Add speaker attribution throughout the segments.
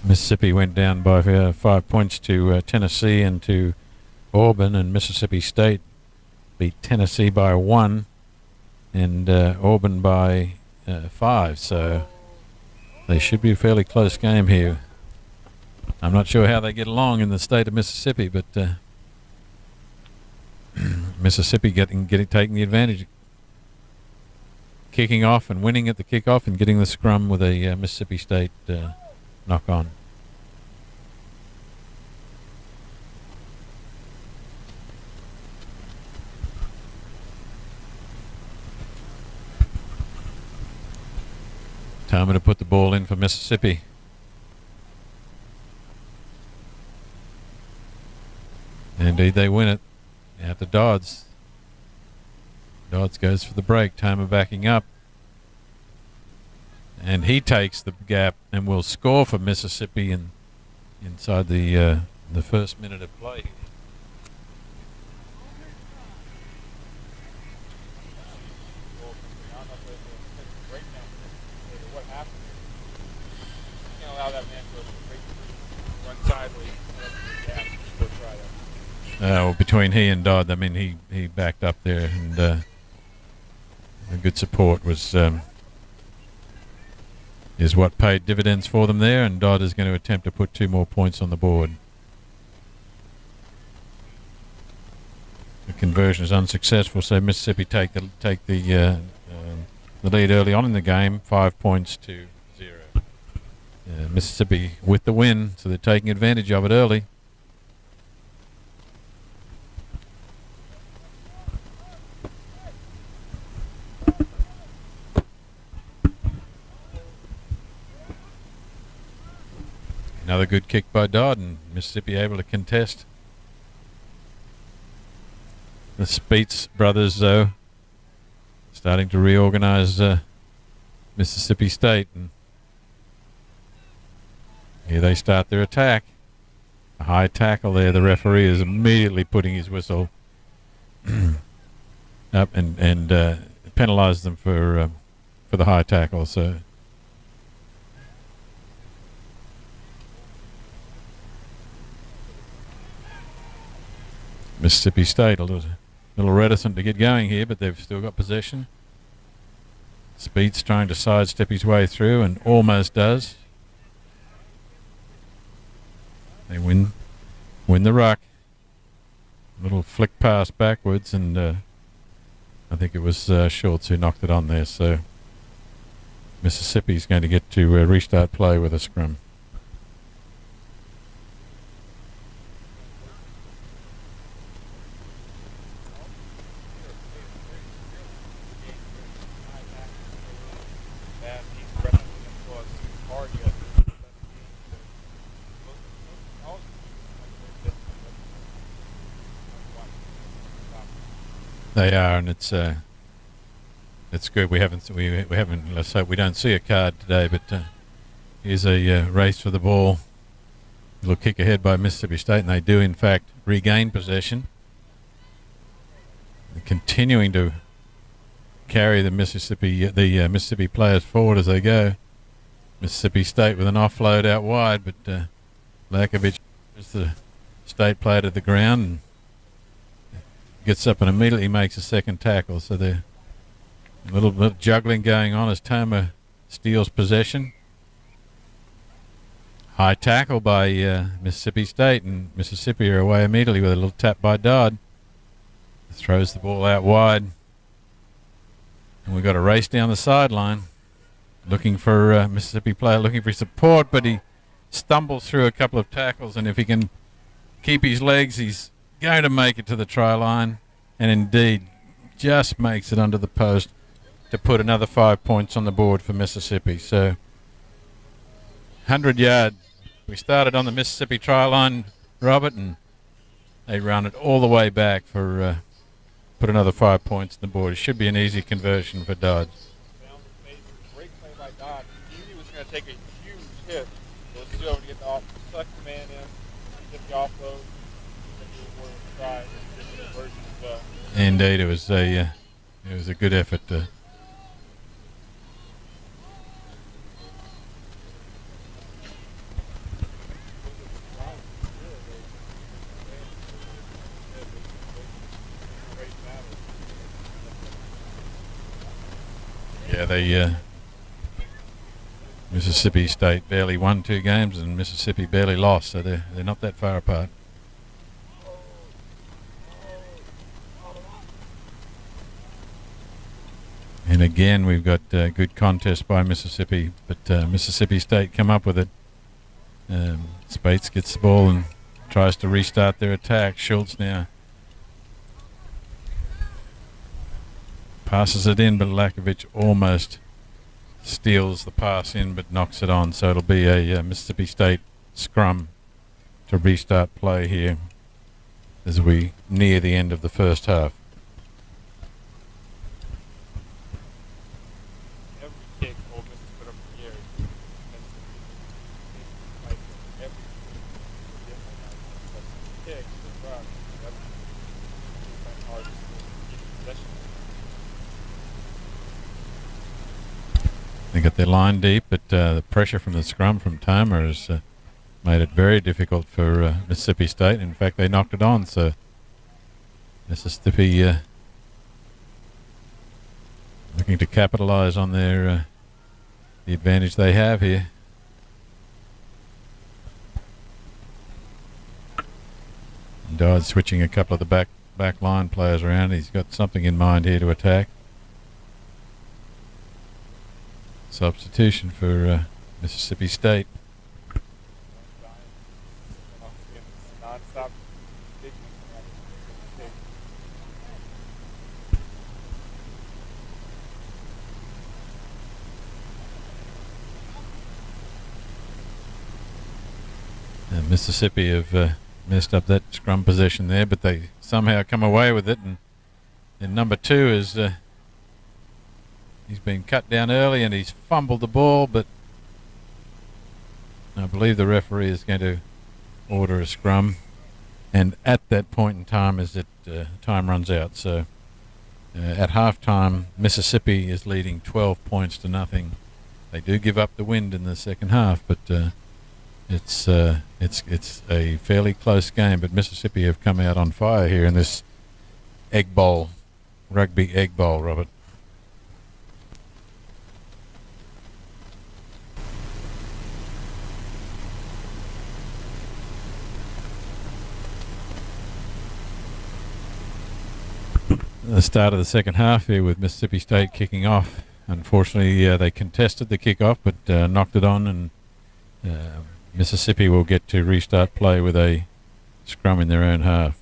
Speaker 1: Mississippi went down by 5 points to Tennessee and to Auburn, and Mississippi State beat Tennessee by 1 and Auburn by 5. So they should be a fairly close game here. I'm not sure how they get along in the state of Mississippi, but Mississippi taking the advantage, kicking off and winning at the kickoff and getting the scrum with a Mississippi State knock on. Time to put the ball in for Mississippi. Indeed, they win it. Out to Dodds. Dodds goes for the break. Timer backing up. And he takes the gap and will score for Mississippi inside the first minute of play. Well, between he and Dodd, I mean, he backed up there, and the good support was is what paid dividends for them there, and Dodd is going to attempt to put 2 more points on the board. The conversion is unsuccessful, so Mississippi take the lead early on in the game, 5 points to 0. Mississippi with the win, so they're taking advantage of it early. Another good kick by Dodd, and Mississippi able to contest. The Speets brothers, though, starting to reorganize Mississippi State, and here they start their attack. A high tackle there. The referee is immediately putting his whistle up and penalized them for the high tackle. So. Mississippi State a little reticent to get going here, but they've still got possession. Speed's trying to sidestep his way through and almost does. They win the ruck. A little flick pass backwards, and I think it was Schultz who knocked it on there. So Mississippi's going to get to restart play with a scrum. They are, and it's good. We haven't. Let's hope we don't see a card today. But here's a race for the ball. A little kick ahead by Mississippi State, and they do in fact regain possession. They're continuing to carry the Mississippi players forward as they go. Mississippi State with an offload out wide, but Lakovich is the State player to the ground. And gets up and immediately makes a second tackle. So there's a little bit of juggling going on as Toma steals possession. High tackle by Mississippi State, and Mississippi are away immediately with a little tap by Dodd. Throws the ball out wide. And we've got a race down the sideline. Looking for Mississippi player looking for support, but he stumbles through a couple of tackles, and if he can keep his legs, he's going to make it to the try line, and indeed just makes it under the post to put another 5 points on the board for Mississippi. So 100-yard. We started on the Mississippi try line, Robert, and they run it all the way back for put another 5 points on the board. It should be an easy conversion for Dodds.
Speaker 2: Great play by Dodd. He was going to take a huge hit, but still to get the suck the man in, get the offload.
Speaker 1: Indeed, it was a good effort. Yeah, they Mississippi State barely won 2 games and Mississippi barely lost, so they're not that far apart. And again, we've got good contest by Mississippi, but Mississippi State come up with it. Spates gets the ball and tries to restart their attack. Schultz now passes it in, but Lakovic almost steals the pass in but knocks it on. So it'll be a Mississippi State scrum to restart play here as we near the end of the first half.
Speaker 2: Every kick Ole Miss has put up for years. Like every kicks, the run, hard to keep possession.
Speaker 1: They got their line deep, but the pressure from the scrum from Toma has made it very difficult for Mississippi State. In fact, they knocked it on, so Mississippi looking to capitalize on their the advantage they have here. And Dodd switching a couple of the back line players around. He's got something in mind here to attack. Substitution for Mississippi State. Mississippi have messed up that scrum possession there, but they somehow come away with it. And number 2 is he's been cut down early and he's fumbled the ball, but I believe the referee is going to order a scrum. And at that point in time, as it time runs out, so at halftime, Mississippi is leading 12 points to nothing. They do give up the wind in the second half, but it's a fairly close game. But Mississippi have come out on fire here in this egg bowl, rugby egg bowl, Robert. The start of the second half here with Mississippi State kicking off. Unfortunately, they contested the kickoff, but knocked it on, and Mississippi will get to restart play with a scrum in their own half.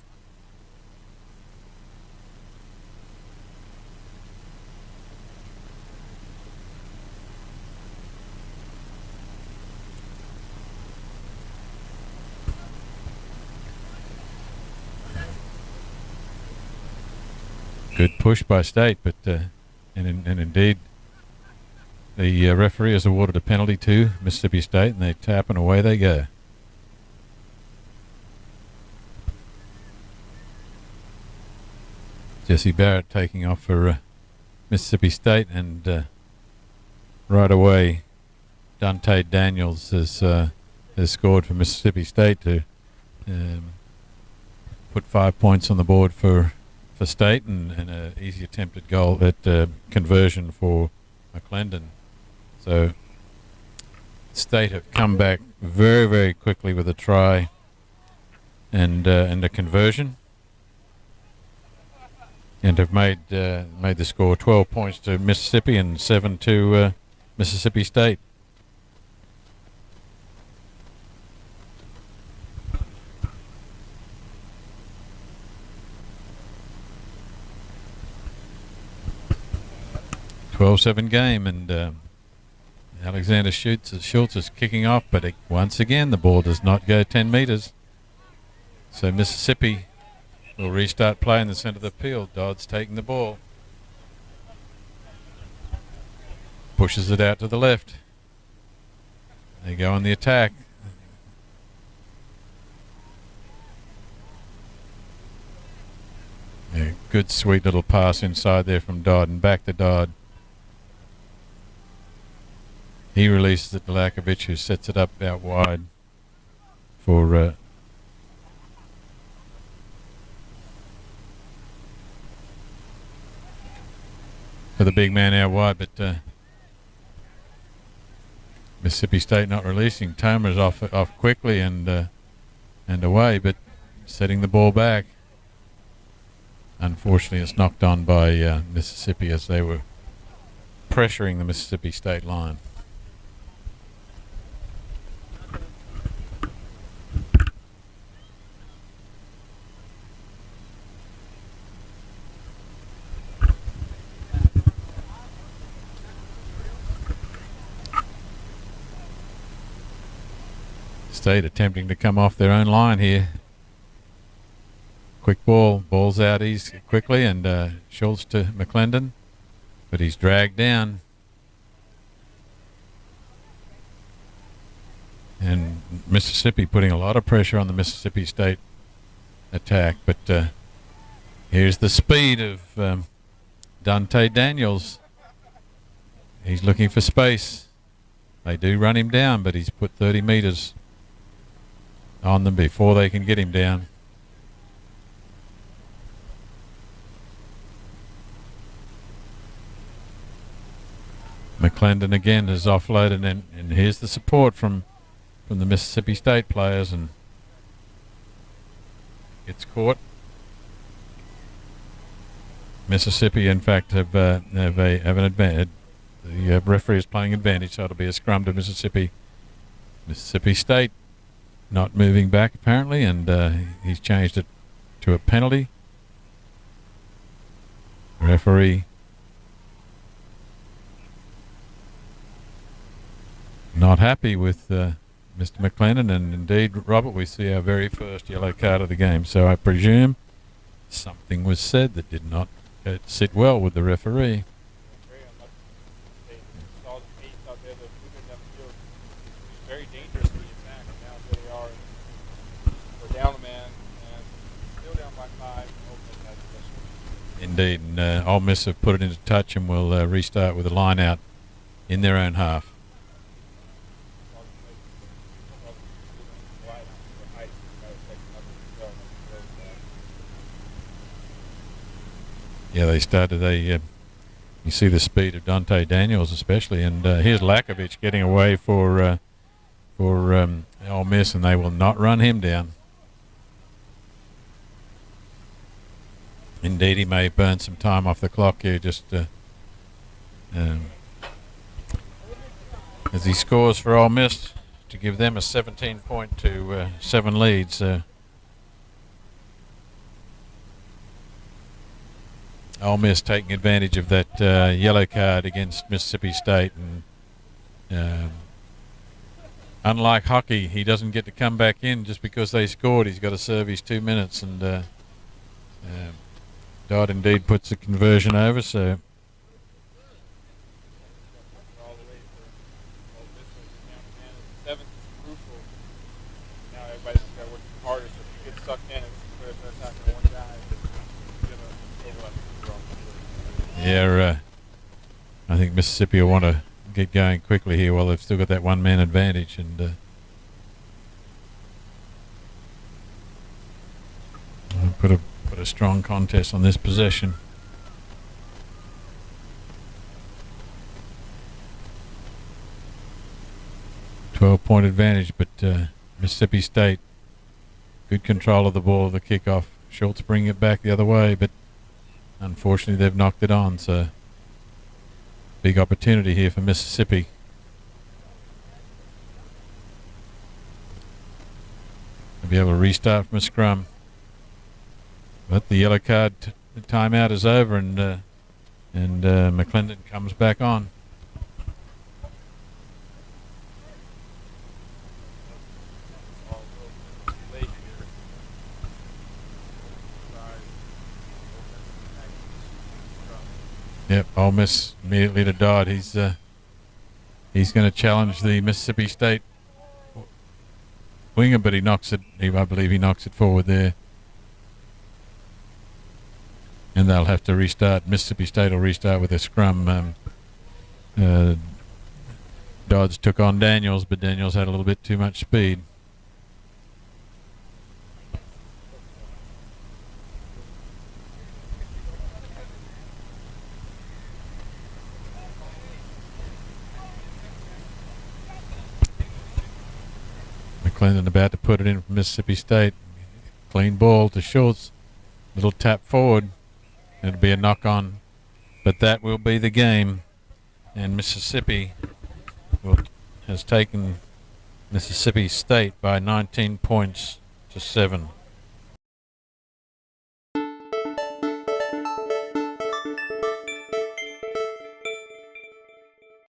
Speaker 1: Good push by State, but and indeed the referee has awarded a penalty to Mississippi State, and they tap and away they go. Jesse Barrett taking off for Mississippi State, and right away Dante Daniels has scored for Mississippi State to put 5 points on the board for State, and an easy attempted goal at conversion for McClendon. So State have come back very, very quickly with a try and a conversion, and have made the score 12 points to Mississippi and 7 to Mississippi State. .12-7 game, and Alexander Schultz is kicking off, but once again the ball does not go 10 meters. So Mississippi will restart play in the center of the field. Dodd's taking the ball, pushes it out to the left. They go on the attack. Yeah, good sweet little pass inside there from Dodd, and back to Dodd. He releases it to Lakovic, who sets it up out wide for the big man out wide, but Mississippi State not releasing. Tomer's off quickly and away, but setting the ball back. Unfortunately, it's knocked on by Mississippi as they were pressuring the Mississippi State line. State attempting to come off their own line here. Quick ball's out easy quickly, and Schultz to McClendon, but he's dragged down. And Mississippi putting a lot of pressure on the Mississippi State attack, but here's the speed of Dante Daniels. He's looking for space. They do run him down, but he's put 30 meters on them before they can get him down. McClendon again is offloaded, and here's the support from the Mississippi State players, and it's caught. Mississippi, in fact, have an advantage. The referee is playing advantage, so it'll be a scrum to Mississippi. Mississippi State not moving back apparently, and he's changed it to a penalty. Referee not happy with Mr. McClendon, and indeed, Robert, we see our very first yellow card of the game. So I presume something was said that did not sit well with the referee.
Speaker 2: Very dangerous for the attack, and now here they are. We're down a man, and still down by 5.
Speaker 1: Indeed, and Ole Miss have put it into touch and will restart with a line out in their own half. Yeah, they started. You see the speed of Dante Daniels especially, and here's Lakovich getting away for Ole Miss, and they will not run him down. Indeed, he may burn some time off the clock here, just as he scores for Ole Miss to give them a 17-point to 7 leads. Ole Miss taking advantage of that yellow card against Mississippi State, and unlike hockey, he doesn't get to come back in just because they scored. He's got to serve his 2 minutes, and Dodd indeed puts the conversion over. So
Speaker 2: now everybody's got to work harder, so if you get sucked in, it's not going to one guy.
Speaker 1: Yeah, I think Mississippi will want to get going quickly here while they've still got that one-man advantage, and put a strong contest on this possession. .12-point advantage, but Mississippi State good control of the ball, the kickoff. Schultz bringing it back the other way, but unfortunately they've knocked it on, so big opportunity here for Mississippi. They'll be able to restart from a scrum, but the yellow card timeout is over, and McClendon comes back on. Yep, Ole Miss immediately to Dodd. He's going to challenge the Mississippi State winger, but he knocks it. I believe he knocks it forward there, and they'll have to restart. Mississippi State will restart with a scrum. Dodds took on Daniels, but Daniels had a little bit too much speed. Clinton about to put it in for Mississippi State. Clean ball to Schultz. Little tap forward. It'll be a knock on. But that will be the game. And Mississippi has taken Mississippi State by 19 points to 7.